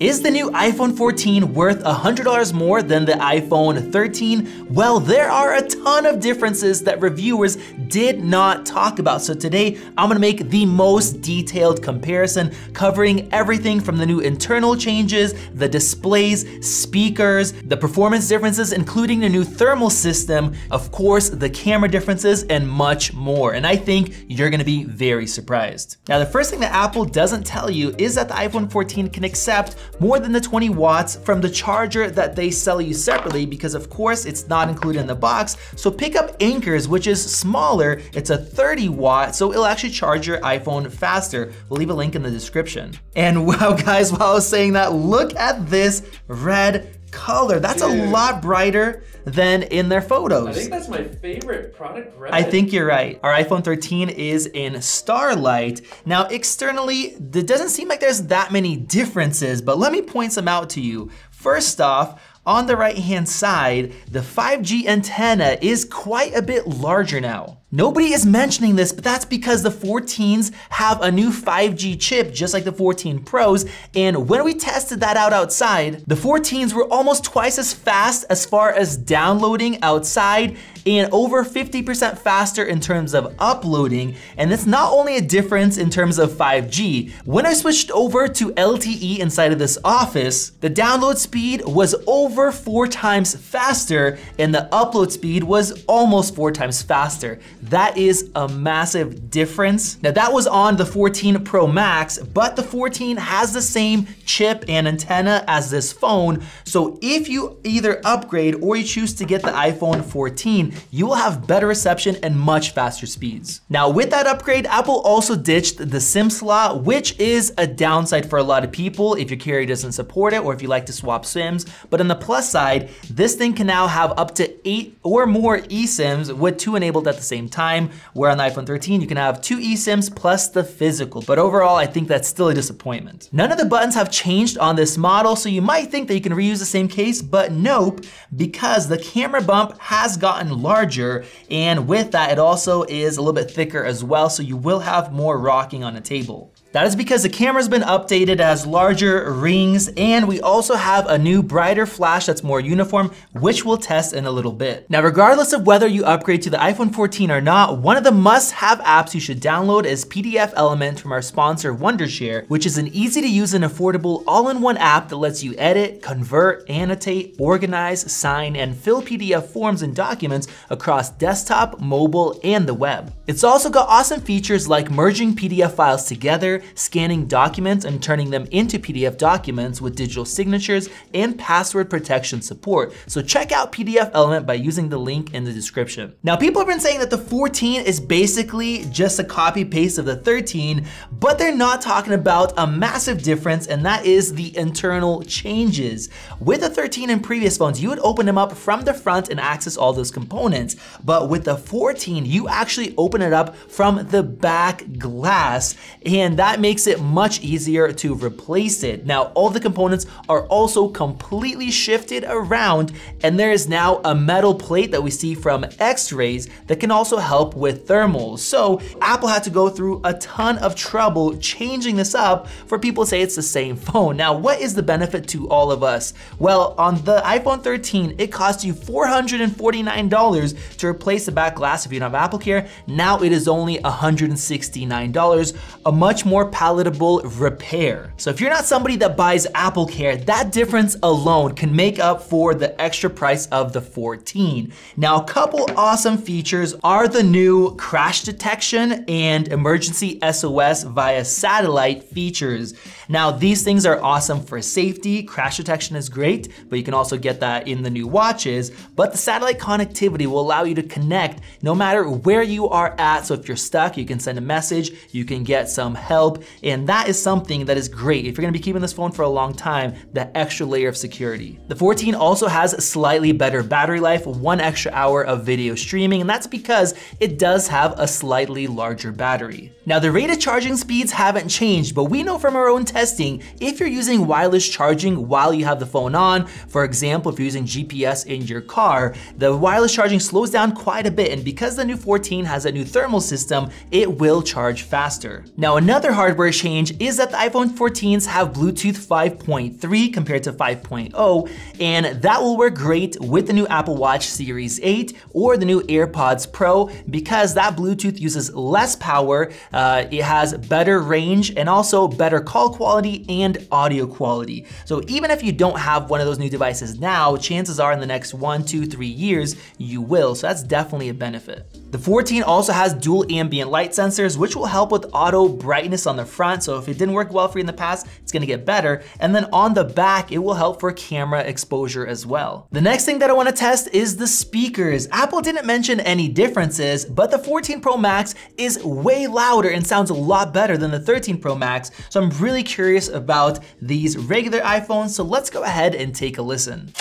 Is the new iPhone 14 worth $100 more than the iPhone 13? Well, there are a ton of differences that reviewers did not talk about. So today, I'm gonna make the most detailed comparison, covering everything from the new internal changes, the displays, speakers, the performance differences, including the new thermal system, of course, the camera differences, and much more. And I think you're gonna be very surprised. Now, the first thing that Apple doesn't tell you is that the iPhone 14 can accept more than the 20 watts from the charger that they sell you separately, because of course it's not included in the box. So pick up Anchors, which is smaller. It's a 30 watt, so it'll actually charge your iPhone faster. We'll leave a link in the description. And wow guys, while I was saying that, look at this red color. That's a lot brighter than in their photos. I think that's my favorite product red. I think you're right. Our iPhone 13 is in Starlight. Now externally, it doesn't seem like there's that many differences, but let me point some out to you. First off, on the right-hand side, the 5G antenna is quite a bit larger now. Nobody is mentioning this, but that's because the 14s have a new 5G chip, just like the 14 Pros. And when we tested that out outside, the 14s were almost twice as fast as far as downloading outside, and over 50% faster in terms of uploading. And it's not only a difference in terms of 5G. When I switched over to LTE inside of this office, the download speed was over 4 times faster, and the upload speed was almost 4 times faster. That is a massive difference. Now that was on the 14 Pro Max, but the 14 has the same chip and antenna as this phone. So if you either upgrade or you choose to get the iPhone 14, you will have better reception and much faster speeds. Now with that upgrade, Apple also ditched the SIM slot, which is a downside for a lot of people if your carrier doesn't support it or if you like to swap SIMs. But on the plus side, this thing can now have up to 8 or more eSIMs with 2 enabled at the same time, where on the iPhone 13, you can have 2 eSIMs plus the physical. But overall, I think that's still a disappointment. None of the buttons have changed on this model, so you might think that you can reuse the same case, but nope, because the camera bump has gotten larger, and with that, it also is a little bit thicker as well, so you will have more rocking on the table. That is because the camera's been updated, it has larger rings, and we also have a new brighter flash that's more uniform, which we'll test in a little bit. Now, regardless of whether you upgrade to the iPhone 14 or not, one of the must-have apps you should download is PDFelement from our sponsor Wondershare, which is an easy to use and affordable all-in-one app that lets you edit, convert, annotate, organize, sign, and fill PDF forms and documents across desktop, mobile, and the web. It's also got awesome features like merging PDF files together, scanning documents and turning them into PDF documents with digital signatures, and password protection support. So check out PDFelement by using the link in the description. Now, people have been saying that the 14 is basically just a copy paste of the 13, but they're not talking about a massive difference, and that is the internal changes. With the 13 and previous phones, you would open them up from the front and access all those components. But with the 14, you actually open it up from the back glass, and that makes it much easier to replace it. Now, all the components are also completely shifted around, and there is now a metal plate that we see from X-rays that can also help with thermals. So Apple had to go through a ton of trouble changing this up for people to say it's the same phone. Now, what is the benefit to all of us? Well, on the iPhone 13, it cost you $449 to replace the back glass if you don't have AppleCare. Now it is only $169, a much more palatable repair. So if you're not somebody that buys AppleCare, that difference alone can make up for the extra price of the 14. Now, a couple awesome features are the new crash detection and emergency SOS via satellite features. Now, these things are awesome for safety. Crash detection is great, but you can also get that in the new watches. But the satellite connectivity will allow you to connect no matter where you are at. So if you're stuck, you can send a message, you can get some help, and that is something that is great. If you're gonna be keeping this phone for a long time, that extra layer of security. The 14 also has slightly better battery life, 1 extra hour of video streaming, and that's because it does have a slightly larger battery. Now, the rated charging speeds haven't changed, but we know from our own testing, if you're using wireless charging while you have the phone on, for example, if you're using GPS in your car, the wireless charging slows down quite a bit, and because the new 14 has a new thermal system, it will charge faster. Now, another hardware change is that the iPhone 14s have Bluetooth 5.3 compared to 5.0, and that will work great with the new Apple Watch Series 8 or the new AirPods Pro because that Bluetooth uses less power, it has better range, and also better call quality and audio quality. So even if you don't have one of those new devices now, chances are in the next 1, 2, 3 years, you will. So that's definitely a benefit. The 14 also has dual ambient light sensors, which will help with auto brightness on the front. So if it didn't work well for you in the past, it's gonna get better. And then on the back, it will help for camera exposure as well. The next thing that I wanna test is the speakers. Apple didn't mention any differences, but the 14 Pro Max is way louder and sounds a lot better than the 13 Pro Max. So I'm really curious about these regular iPhones. So let's go ahead and take a listen.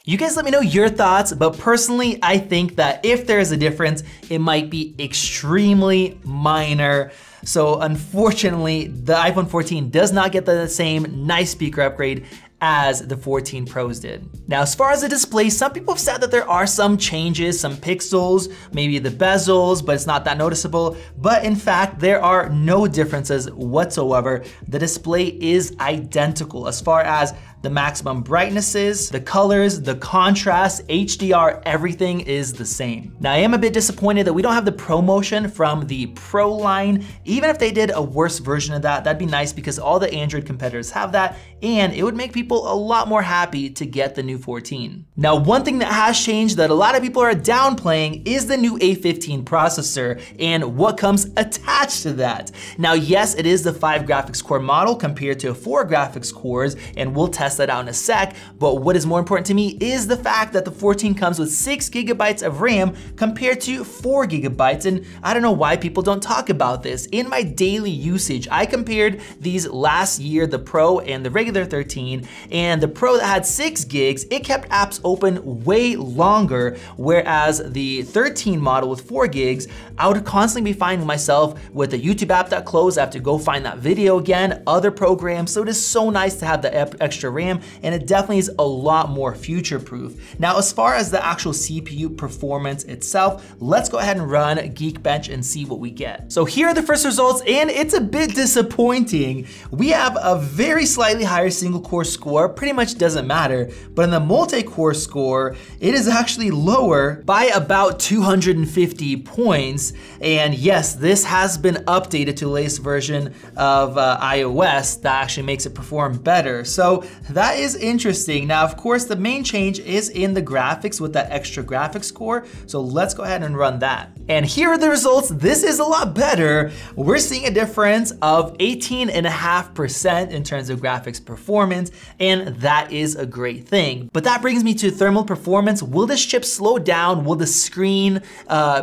You guys let me know your thoughts, but personally, I think that if there is a difference, it might be extremely minor. So unfortunately, the iPhone 14 does not get the same nice speaker upgrade as the 14 Pros did. Now, as far as the display, some people have said that there are some changes, some pixels, maybe the bezels, but it's not that noticeable. But in fact, there are no differences whatsoever. The display is identical as far as the maximum brightnesses, the colors, the contrast, HDR, everything is the same. Now, I am a bit disappointed that we don't have the ProMotion from the Pro line. Even if they did a worse version of that, that'd be nice because all the Android competitors have that, and it would make people a lot more happy to get the new 14. Now, one thing that has changed that a lot of people are downplaying is the new A15 processor and what comes attached to that. Now, yes, it is the 5 graphics core model compared to 4 graphics cores, and we'll test that out in a sec, but what is more important to me is the fact that the 14 comes with 6 gigabytes of RAM compared to 4 gigabytes, and I don't know why people don't talk about this. In my daily usage, I compared these last year, the Pro and the regular 13, and the Pro that had 6 gigs, it kept apps open way longer, whereas the 13 model with 4 gigs, I would constantly be finding myself with a YouTube app that closed, I have to go find that video again, other programs, so it is so nice to have the extra RAM, and it definitely is a lot more future-proof. Now, as far as the actual CPU performance itself, let's go ahead and run Geekbench and see what we get. So here are the first results, and it's a bit disappointing. We have a very slightly higher single core score, pretty much doesn't matter, but in the multi-core score, it is actually lower by about 250 points. And yes, this has been updated to the latest version of iOS that actually makes it perform better. So that is interesting. Now, of course, the main change is in the graphics with that extra graphics core. So let's go ahead and run that. And here are the results. This is a lot better. We're seeing a difference of 18.5% in terms of graphics performance, and that is a great thing. But that brings me to thermal performance. Will this chip slow down? Will the screen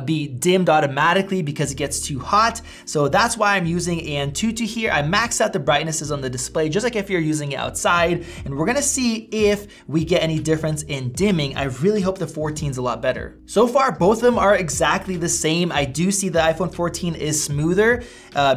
be dimmed automatically because it gets too hot? So that's why I'm using Antutu here. I maxed out the brightnesses on the display, just like if you're using it outside, and we're gonna see if we get any difference in dimming. I really hope the 14 is a lot better. So far, both of them are exactly the same. I do see the iPhone 14 is smoother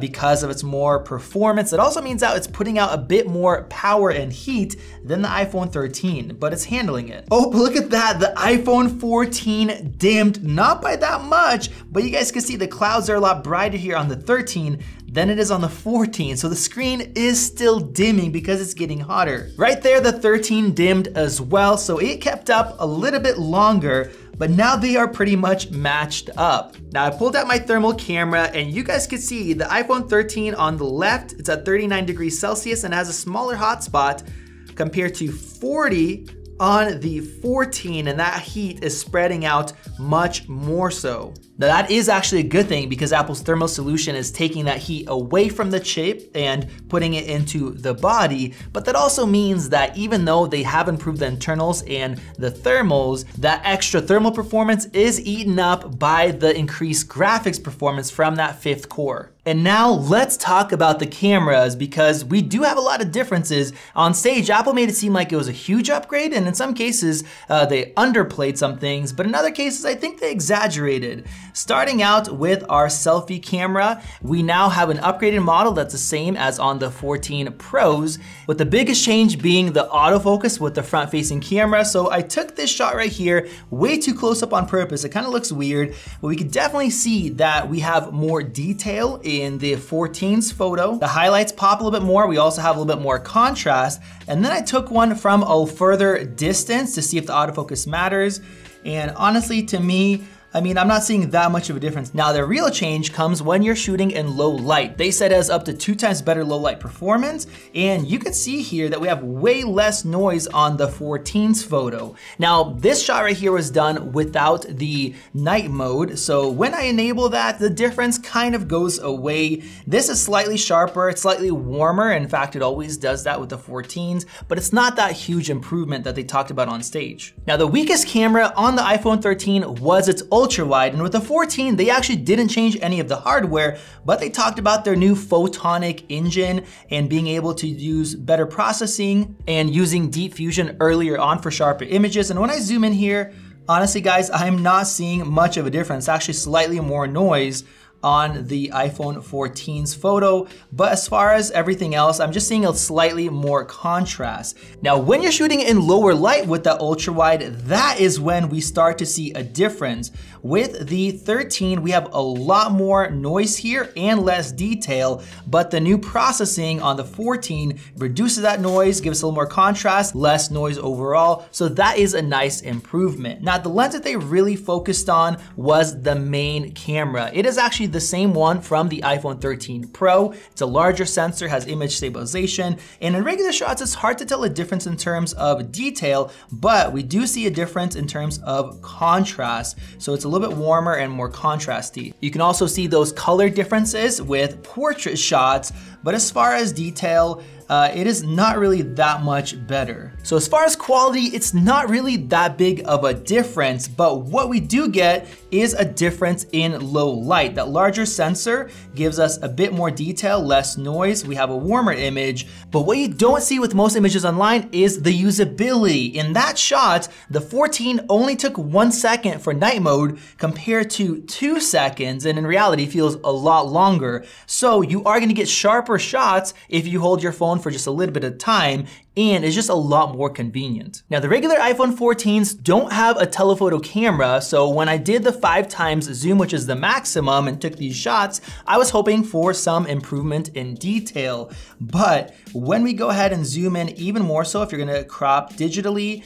because of its more performance. It also means that it's putting out a bit more power and heat than the iPhone 13, but it's handling it. Oh, but look at that, the iPhone 14 dimmed, not by that much, but you guys can see the clouds are a lot brighter here on the 13 than it is on the 14. So the screen is still dimming because it's getting hotter. Right there, the 13 dimmed as well. So it kept up a little bit longer, but now they are pretty much matched up. Now I pulled out my thermal camera and you guys can see the iPhone 13 on the left, it's at 39 degrees Celsius and has a smaller hotspot compared to 40 on the 14, and that heat is spreading out much more so. Now that is actually a good thing because Apple's thermal solution is taking that heat away from the chip and putting it into the body, but that also means that even though they have improved the internals and the thermals, that extra thermal performance is eaten up by the increased graphics performance from that 5th core. And now let's talk about the cameras, because we do have a lot of differences. On stage, Apple made it seem like it was a huge upgrade, and in some cases, they underplayed some things, but in other cases, I think they exaggerated. Starting out with our selfie camera, we now have an upgraded model that's the same as on the 14 Pros, with the biggest change being the autofocus with the front-facing camera. So I took this shot right here way too close up on purpose. It kind of looks weird, but we can definitely see that we have more detail in the 14's photo. The highlights pop a little bit more. We also have a little bit more contrast. And then I took one from a further distance to see if the autofocus matters. And honestly, to me, I'm not seeing that much of a difference. Now, the real change comes when you're shooting in low light. They said it has up to 2 times better low light performance, and you can see here that we have way less noise on the 14's photo. Now, this shot right here was done without the night mode, so when I enable that, the difference kind of goes away. This is slightly sharper, it's slightly warmer. In fact, it always does that with the 14's, but it's not that huge improvement that they talked about on stage. Now, the weakest camera on the iPhone 13 was its ultra wide, and with the 14, they actually didn't change any of the hardware, but they talked about their new photonic engine and being able to use better processing and using deep fusion earlier on for sharper images. And when I zoom in here, honestly guys, I'm not seeing much of a difference. Actually slightly more noise on the iPhone 14's photo, but as far as everything else, I'm just seeing a slightly more contrast. Now, when you're shooting in lower light with the ultra wide, that is when we start to see a difference. With the 13, we have a lot more noise here and less detail, but the new processing on the 14 reduces that noise, gives us a little more contrast, less noise overall, so that is a nice improvement. Now, the lens that they really focused on was the main camera. It is actually the same one from the iPhone 13 Pro. It's a larger sensor, has image stabilization, and in regular shots, it's hard to tell a difference in terms of detail, but we do see a difference in terms of contrast. So it's a little bit warmer and more contrasty. You can also see those color differences with portrait shots, but as far as detail, it is not really that much better. So as far as quality, it's not really that big of a difference, but what we do get is a difference in low light. That larger sensor gives us a bit more detail, less noise, we have a warmer image, but what you don't see with most images online is the usability. In that shot, the 14 only took 1 second for night mode compared to 2 seconds, and in reality feels a lot longer. So you are gonna get sharper shots if you hold your phone for just a little bit of time, and it's just a lot more convenient. Now, the regular iPhone 14s don't have a telephoto camera, so when I did the 5x zoom, which is the maximum, and took these shots, I was hoping for some improvement in detail. But when we go ahead and zoom in even more so, if you're gonna crop digitally,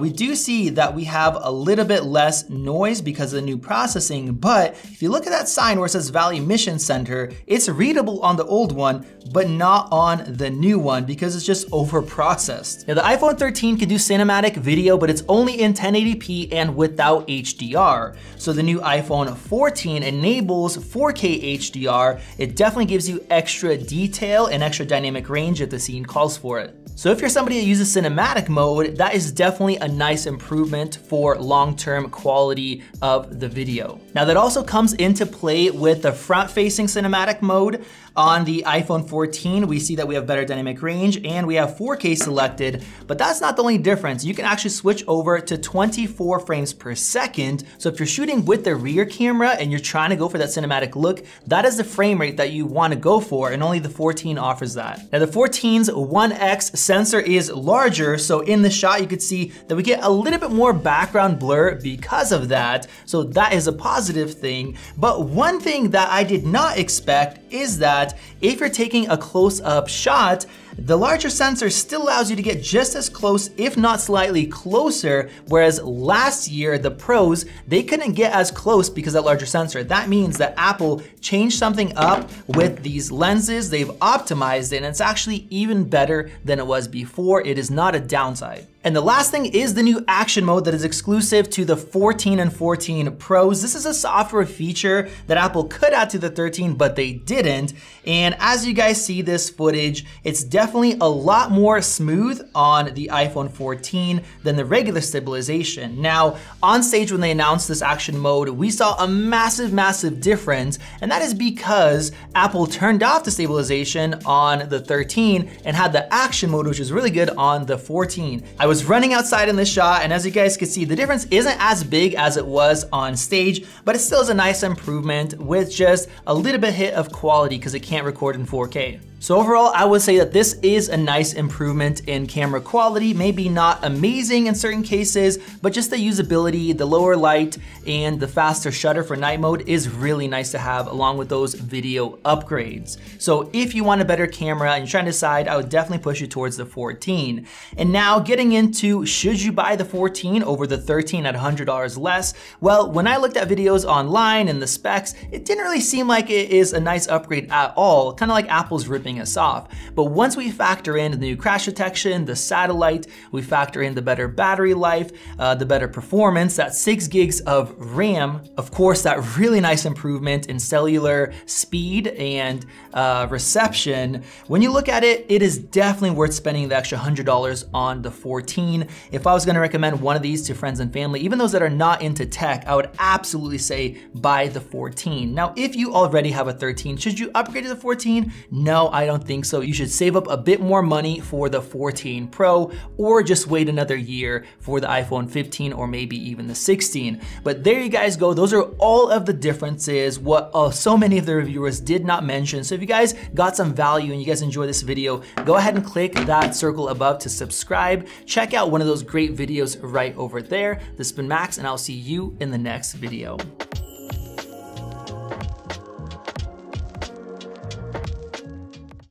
we do see that we have a little bit less noise because of the new processing, but if you look at that sign where it says Valley Mission Center, it's readable on the old one, but not on the new one because it's just overprocessed. Now, the iPhone 13 can do cinematic video, but it's only in 1080p and without HDR. So the new iPhone 14 enables 4K HDR. It definitely gives you extra detail and extra dynamic range if the scene calls for it. So if you're somebody that uses cinematic mode, that is definitely a nice improvement for long-term quality of the video. Now, that also comes into play with the front-facing cinematic mode. On the iPhone 14, we see that we have better dynamic range and we have 4K selected, but that's not the only difference. You can actually switch over to 24 frames per second. So if you're shooting with the rear camera and you're trying to go for that cinematic look, that is the frame rate that you want to go for, and only the 14 offers that. Now, the 14's 1x sensor is larger, so in the shot you could see that we get a little bit more background blur because of that, so that is a positive thing. But one thing that I did not expect is that if you're taking a close-up shot, the larger sensor still allows you to get just as close, if not slightly closer, whereas last year, the Pros, they couldn't get as close because of that larger sensor. That means that Apple changed something up with these lenses. They've optimized it, and it's actually even better than it was before. It is not a downside. And the last thing is the new action mode that is exclusive to the 14 and 14 Pros. This is a software feature that Apple could add to the 13, but they didn't. And as you guys see this footage, it's definitely definitely a lot more smooth on the iPhone 14 than the regular stabilization. Now, on stage when they announced this action mode, we saw a massive difference, and that is because Apple turned off the stabilization on the 13 and had the action mode, which is really good on the 14. I was running outside in this shot, and as you guys can see, the difference isn't as big as it was on stage, but it still is a nice improvement with just a little bit hit of quality because it can't record in 4K. So overall, I would say that this is a nice improvement in camera quality, maybe not amazing in certain cases, but just the usability, the lower light, and the faster shutter for night mode is really nice to have along with those video upgrades. So if you want a better camera and you're trying to decide, I would definitely push you towards the 14. And now getting into, should you buy the 14 over the 13 at $100 less? Well, when I looked at videos online and the specs, it didn't really seem like it is a nice upgrade at all, kind of like Apple's ripping us off. But once we factor in the new crash detection, the satellite, we factor in the better battery life, the better performance, that 6 gigs of RAM, of course, that really nice improvement in cellular speed and reception. When you look at it, it is definitely worth spending the extra $100 on the 14. If I was gonna recommend one of these to friends and family, even those that are not into tech, I would absolutely say buy the 14. Now, if you already have a 13, should you upgrade to the 14? No, I don't think so. You should save up a bit more money for the 14 Pro or just wait another year for the iPhone 15 or maybe even the 16. But there you guys go. Those are all of the differences, what so many of the reviewers did not mention. So if you guys got some value and you guys enjoy this video, go ahead and click that circle above to subscribe. Check out one of those great videos right over there. This has been Max, and I'll see you in the next video.